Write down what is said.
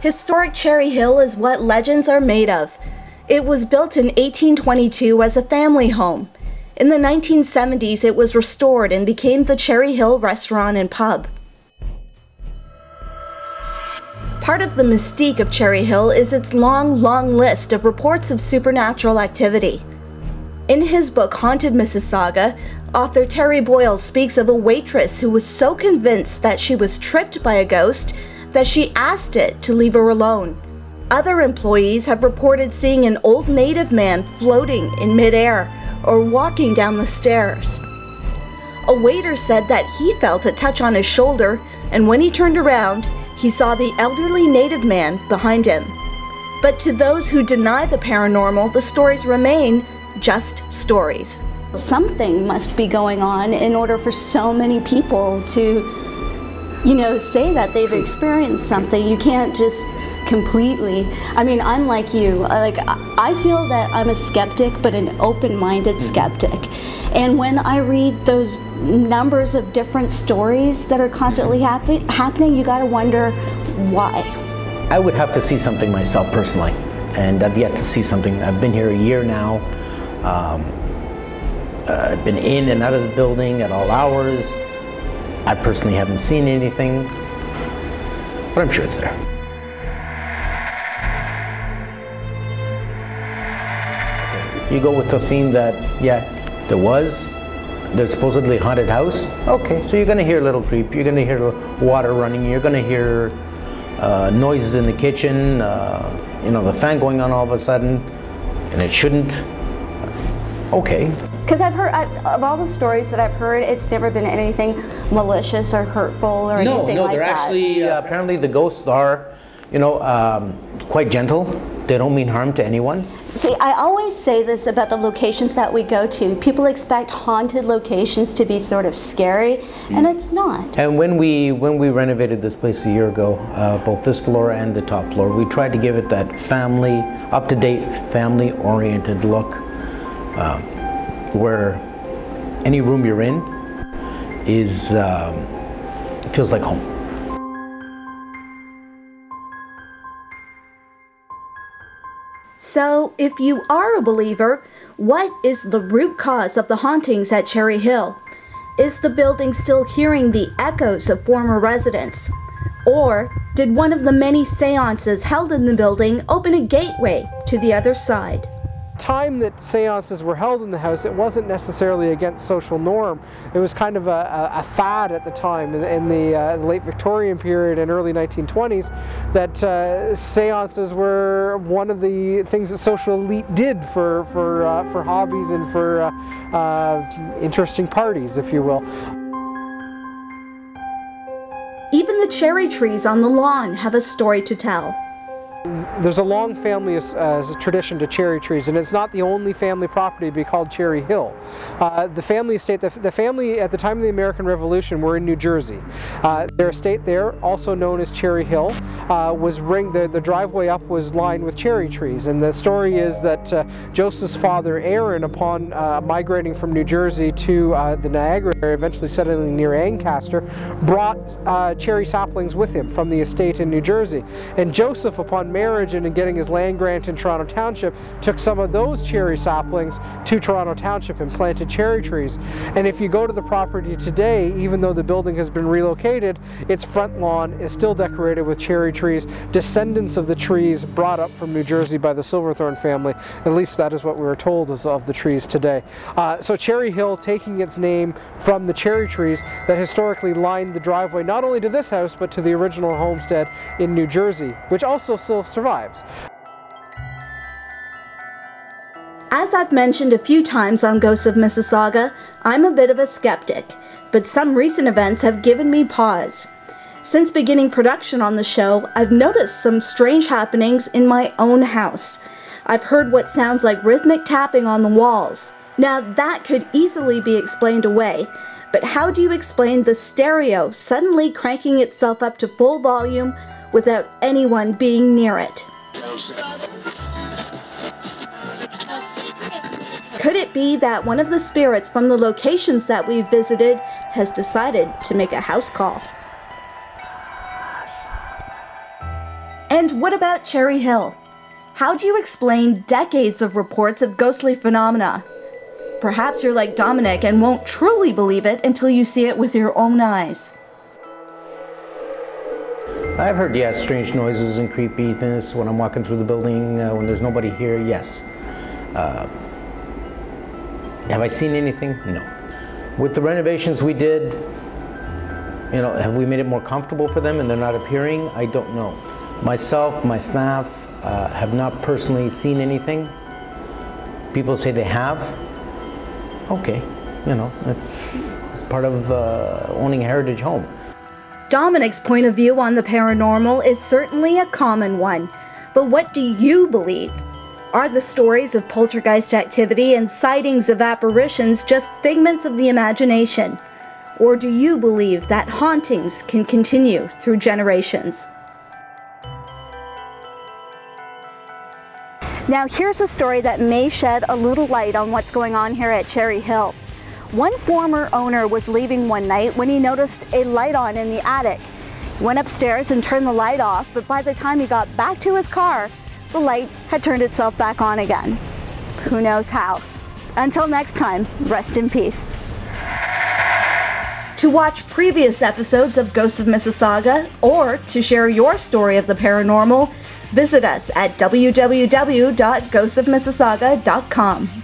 Historic Cherry Hill is what legends are made of. It was built in 1822 as a family home. In the 1970s, it was restored and became the Cherry Hill Restaurant and Pub. Part of the mystique of Cherry Hill is its long list of reports of supernatural activity. In his book Haunted Mississauga, author Terry Boyle speaks of a waitress who was so convinced that she was tripped by a ghost that she asked it to leave her alone. Other employees have reported seeing an old native man floating in midair or walking down the stairs. A waiter said that he felt a touch on his shoulder, and when he turned around, he saw the elderly native man behind him. But to those who deny the paranormal, the stories remain just stories. Something must be going on in order for so many people to, say that they've experienced something. You can't just completely, I'm like you, I feel that I'm a skeptic, but an open-minded skeptic. And when I read those numbers of different stories that are constantly happening, you gotta wonder why. I would have to see something myself personally, and I've yet to see something. I've been here a year now. I've been in and out of the building at all hours. I personally haven't seen anything, but I'm sure it's there. You go with the theme that, there's supposedly a haunted house. Okay, so you're gonna hear a little creep, you're gonna hear water running, you're gonna hear noises in the kitchen, the fan going on all of a sudden, and it shouldn't. Okay. Because I've heard, of all the stories that I've heard, it's never been anything malicious or hurtful or anything like that. No, they're actually, apparently the ghosts are, quite gentle. They don't mean harm to anyone. See, I always say this about the locations that we go to. People expect haunted locations to be sort of scary, and it's not. And when we renovated this place a year ago, both this floor and the top floor, we tried to give it that family, up-to-date, family-oriented look, where any room you're in is feels like home. So, if you are a believer, what is the root cause of the hauntings at Cherry Hill? Is the building still hearing the echoes of former residents? Or did one of the many seances held in the building open a gateway to the other side? Time that seances were held in the house, it wasn't necessarily against social norm. It was kind of a fad at the time in the late Victorian period and early 1920s that seances were one of the things that social elite did for hobbies and for interesting parties, if you will. Even the cherry trees on the lawn have a story to tell. There's a long family tradition to cherry trees, and it's not the only family property to be called Cherry Hill. The family estate, the family at the time of the American Revolution were in New Jersey. Their estate there, also known as Cherry Hill, was ringed. The driveway up was lined with cherry trees, and the story is that Joseph's father, Aaron, upon migrating from New Jersey to the Niagara area, eventually settling near Ancaster, brought cherry saplings with him from the estate in New Jersey. And Joseph, upon marriage and in getting his land grant in Toronto Township, took some of those cherry saplings to Toronto Township and planted cherry trees. And if you go to the property today, even though the building has been relocated, its front lawn is still decorated with cherry trees, descendants of the trees brought up from New Jersey by the Silverthorne family. At least that is what we were told of the trees today. So Cherry Hill taking its name from the cherry trees that historically lined the driveway not only to this house but to the original homestead in New Jersey, which also still survives. As I've mentioned a few times on Ghosts of Mississauga, I'm a bit of a skeptic, but some recent events have given me pause. Since beginning production on the show, I've noticed some strange happenings in my own house. I've heard what sounds like rhythmic tapping on the walls. Now that could easily be explained away, but how do you explain the stereo suddenly cranking itself up to full volume without anyone being near it? Could it be that one of the spirits from the locations that we've visited has decided to make a house call? And what about Cherry Hill? How do you explain decades of reports of ghostly phenomena? Perhaps you're like Dominic and won't truly believe it until you see it with your own eyes. I've heard, yeah, strange noises and creepiness when I'm walking through the building, when there's nobody here, yes. Have I seen anything? No. With the renovations we did, you know, have we made it more comfortable for them and they're not appearing? I don't know. Myself, my staff have not personally seen anything. People say they have. Okay, you know, it's part of owning a heritage home. Dominic's point of view on the paranormal is certainly a common one, but what do you believe? Are the stories of poltergeist activity and sightings of apparitions just figments of the imagination? Or do you believe that hauntings can continue through generations? Now here's a story that may shed a little light on what's going on here at Cherry Hill. One former owner was leaving one night when he noticed a light on in the attic. He went upstairs and turned the light off, but by the time he got back to his car, the light had turned itself back on again. Who knows how? Until next time, rest in peace. To watch previous episodes of Ghosts of Mississauga, or to share your story of the paranormal, visit us at www.ghostsofmississauga.com.